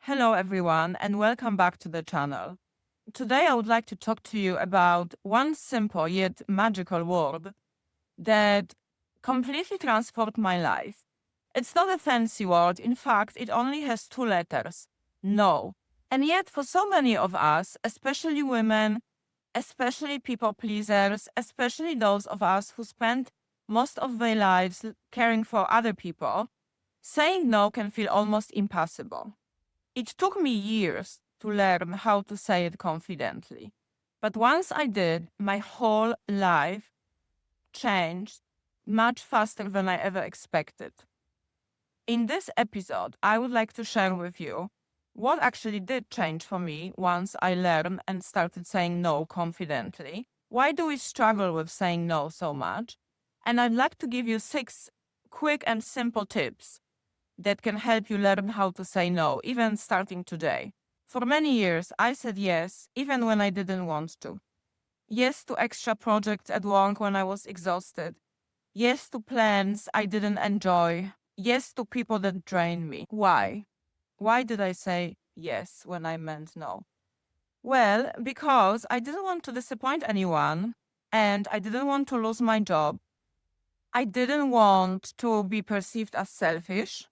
Hello, everyone, and welcome back to the channel. Today, I would like to talk to you about one simple yet magical word that completely transformed my life. It's not a fancy word. In fact, it only has two letters: no. And yet, for so many of us, especially women, especially people pleasers, especially those of us who spend most of their lives caring for other people, saying no can feel almost impossible. It took me years to learn how to say it confidently. But once I did, my whole life changed much faster than I ever expected. In this episode, I would like to share with you what actually did change for me once I learned and started saying no confidently. Why do we struggle with saying no so much? And I'd like to give you 6 quick and simple tips that can help you learn how to say no, even starting today. For many years, I said yes, even when I didn't want to. Yes to extra projects at work when I was exhausted. Yes to plans I didn't enjoy. Yes to people that drained me. Why? Why did I say yes when I meant no? Well, because I didn't want to disappoint anyone and I didn't want to lose my job. I didn't want to be perceived as selfish.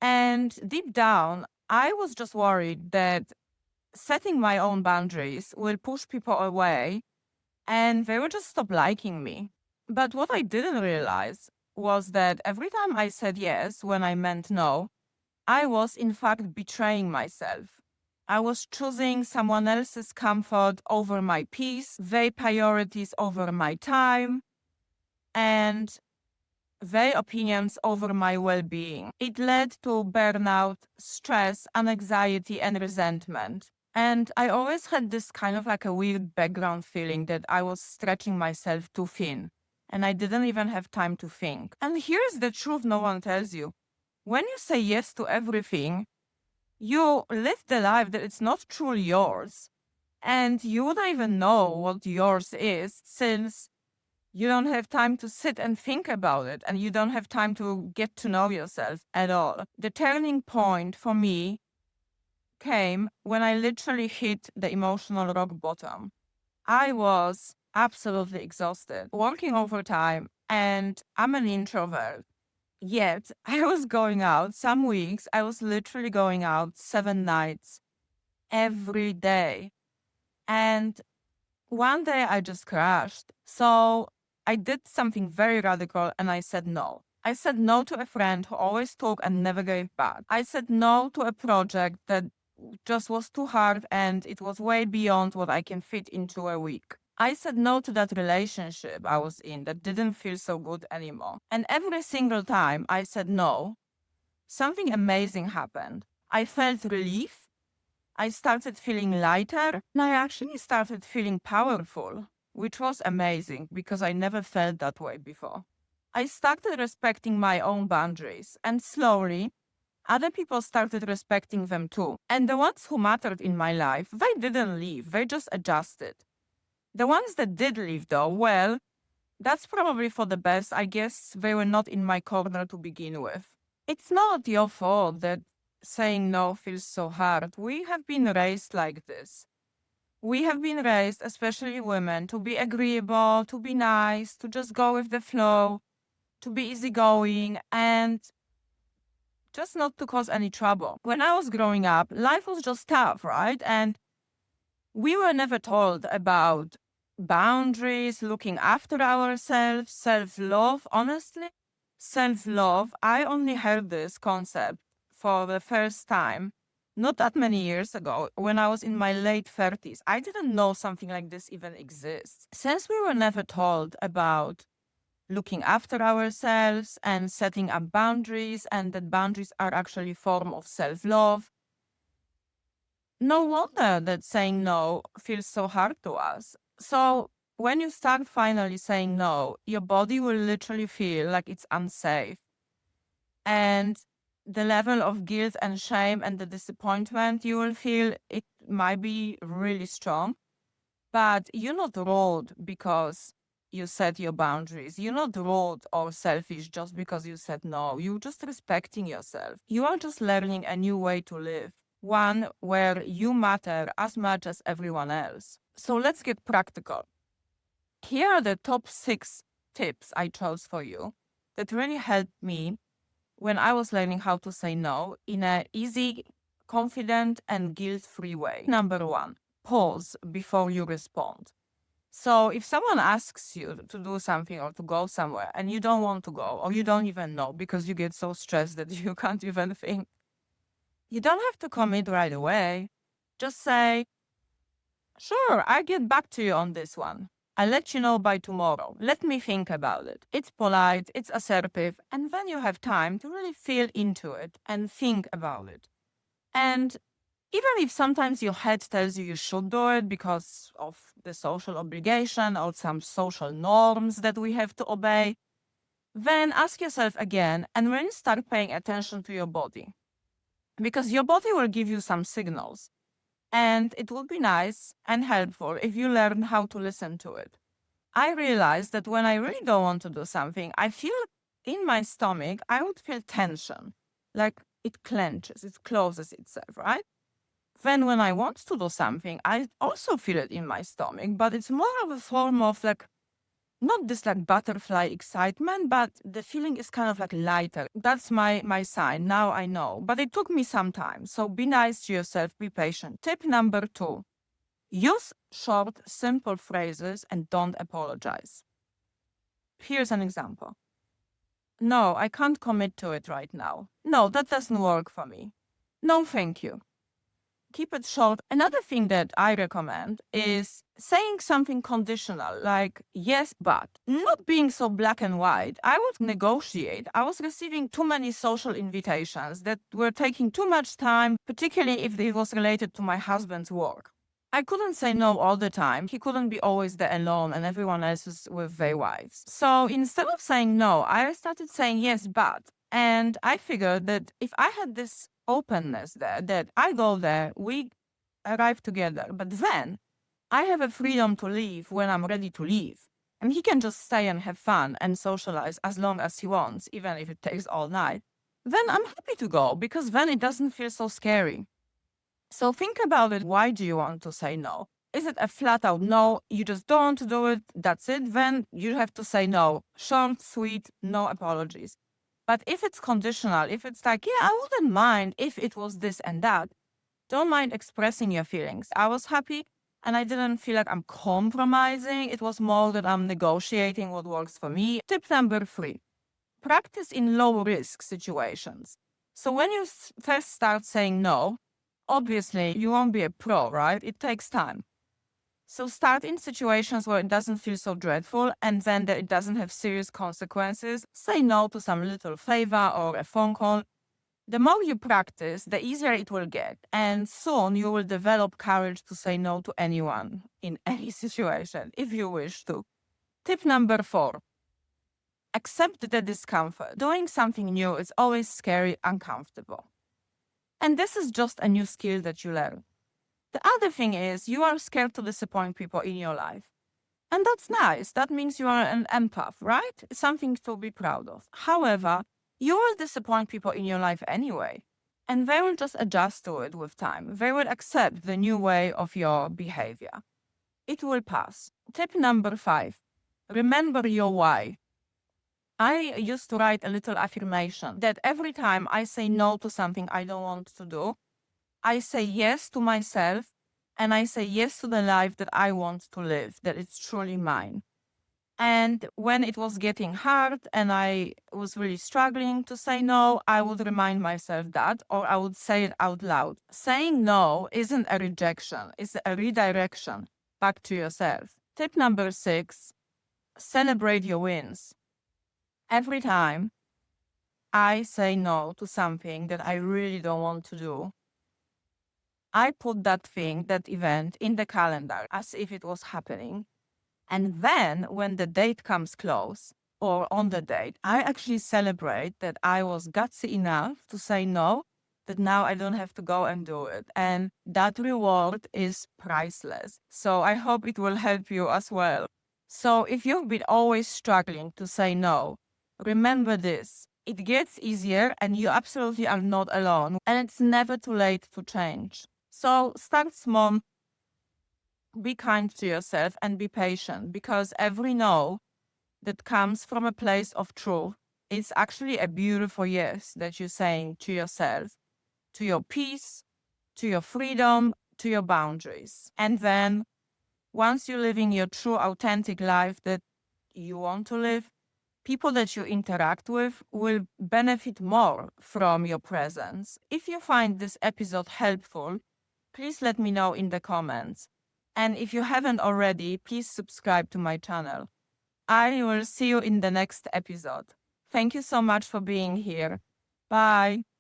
And deep down, I was just worried that setting my own boundaries will push people away and they will just stop liking me. But what I didn't realize was that every time I said yes when I meant no, I was in fact betraying myself. I was choosing someone else's comfort over my peace, their priorities over my time, and their opinions over my well being. It led to burnout, stress, anxiety, and resentment. And I always had this kind of like a weird background feeling that I was stretching myself too thin and I didn't even have time to think. And here's the truth no one tells you: when you say yes to everything, you live the life that it's not truly yours. And you wouldn't even know what yours is, since you don't have time to sit and think about it, and you don't have time to get to know yourself at all. The turning point for me came when I literally hit the emotional rock bottom. I was absolutely exhausted, working overtime, and I'm an introvert. Yet I was going out. Some weeks I was literally going out 7 nights every day. And one day I just crashed. So I did something very radical and I said no. I said no to a friend who always took and never gave back. I said no to a project that just was too hard and it was way beyond what I can fit into a week. I said no to that relationship I was in that didn't feel so good anymore. And every single time I said no, something amazing happened. I felt relief. I started feeling lighter, and I actually started feeling powerful, which was amazing because I never felt that way before. I started respecting my own boundaries, and slowly, other people started respecting them too. And the ones who mattered in my life, they didn't leave, they just adjusted. The ones that did leave, though, well, that's probably for the best. I guess they were not in my corner to begin with. It's not your fault that saying no feels so hard. We have been raised like this. We have been raised, especially women, to be agreeable, to be nice, to just go with the flow, to be easygoing, and just not to cause any trouble. When I was growing up, life was just tough, right? And we were never told about boundaries, looking after ourselves, self love. Honestly, self love, I only heard this concept for the first time not that many years ago when I was in my late 30s. I didn't know something like this even exists. Since we were never told about looking after ourselves and setting up boundaries, and that boundaries are actually a form of self love, no wonder that saying no feels so hard to us. So, when you start finally saying no, your body will literally feel like it's unsafe. And the level of guilt and shame and the disappointment you will feel, it might be really strong. But you're not rude because you set your boundaries. You're not rude or selfish just because you said no. You're just respecting yourself. You are just learning a new way to live, one where you matter as much as everyone else. So let's get practical. Here are the top 6 tips I chose for you that really helped me when I was learning how to say no in an easy, confident, and guilt-free way. Number 1, pause before you respond. So if someone asks you to do something or to go somewhere and you don't want to go or you don't even know because you get so stressed that you can't even think, you don't have to commit right away. Just say, sure, I'll get back to you on this one. I'll let you know by tomorrow. Let me think about it. It's polite, it's assertive, and then you have time to really feel into it and think about it. And even if sometimes your head tells you should do it because of the social obligation or some social norms that we have to obey, then ask yourself again and really start paying attention to your body. Because your body will give you some signals. And it would be nice and helpful if you learn how to listen to it. I realized that when I really don't want to do something, I feel in my stomach, I would feel tension. Like it clenches, it closes itself, right? Then when I want to do something, I also feel it in my stomach, but it's more of a form of like, not this like butterfly excitement, but the feeling is kind of like lighter. That's my sign. Now I know. But it took me some time. So be nice to yourself, be patient. Tip number 2, use short, simple phrases and don't apologize. Here's an example. No, I can't commit to it right now. No, that doesn't work for me. No, thank you. Keep it short. Another thing that I recommend is saying something conditional, like yes, but not being so black and white. I would negotiate. I was receiving too many social invitations that were taking too much time, particularly if it was related to my husband's work. I couldn't say no all the time. He couldn't be always there alone and everyone else is with their wives. So instead of saying no, I started saying yes, but. And I figured that if I had this openness there, that I go there, we arrive together, but then I have a freedom to leave when I'm ready to leave. And he can just stay and have fun and socialize as long as he wants, even if it takes all night. Then I'm happy to go because then it doesn't feel so scary. So think about it. Why do you want to say no? Is it a flat out no? You just don't want to do it. That's it. Then you have to say no. Short, sweet, no apologies. But if it's conditional, if it's like, yeah, I wouldn't mind if it was this and that, don't mind expressing your feelings. I was happy and I didn't feel like I'm compromising. It was more that I'm negotiating what works for me. Tip number 3, practice in low risk situations. So when you first start saying no, obviously you won't be a pro, right? It takes time. So start in situations where it doesn't feel so dreadful and then that it doesn't have serious consequences. Say no to some little favor or a phone call. The more you practice, the easier it will get. And soon you will develop courage to say no to anyone in any situation if you wish to. Tip number 4, accept the discomfort. Doing something new is always scary, uncomfortable. And this is just a new skill that you learn. The other thing is you are scared to disappoint people in your life. And that's nice. That means you are an empath, right? It's something to be proud of. However, you will disappoint people in your life anyway. And they will just adjust to it with time. They will accept the new way of your behavior. It will pass. Tip number 5, remember your why. I used to write a little affirmation that every time I say no to something I don't want to do, I say yes to myself and I say yes to the life that I want to live, that it's truly mine. And when it was getting hard and I was really struggling to say no, I would remind myself that, or I would say it out loud. Saying no isn't a rejection, it's a redirection back to yourself. Tip number 6, celebrate your wins. Every time I say no to something that I really don't want to do, I put that thing, that event in the calendar as if it was happening. And then when the date comes close or on the date, I actually celebrate that I was gutsy enough to say no, that now I don't have to go and do it. And that reward is priceless. So I hope it will help you as well. So if you've been always struggling to say no, remember this. It gets easier and you absolutely are not alone. And it's never too late to change. So start small, be kind to yourself and be patient, because every no that comes from a place of truth is actually a beautiful yes that you're saying to yourself, to your peace, to your freedom, to your boundaries. And then once you're living your true, authentic life that you want to live, people that you interact with will benefit more from your presence. If you find this episode helpful, please let me know in the comments. And if you haven't already, please subscribe to my channel. I will see you in the next episode. Thank you so much for being here. Bye.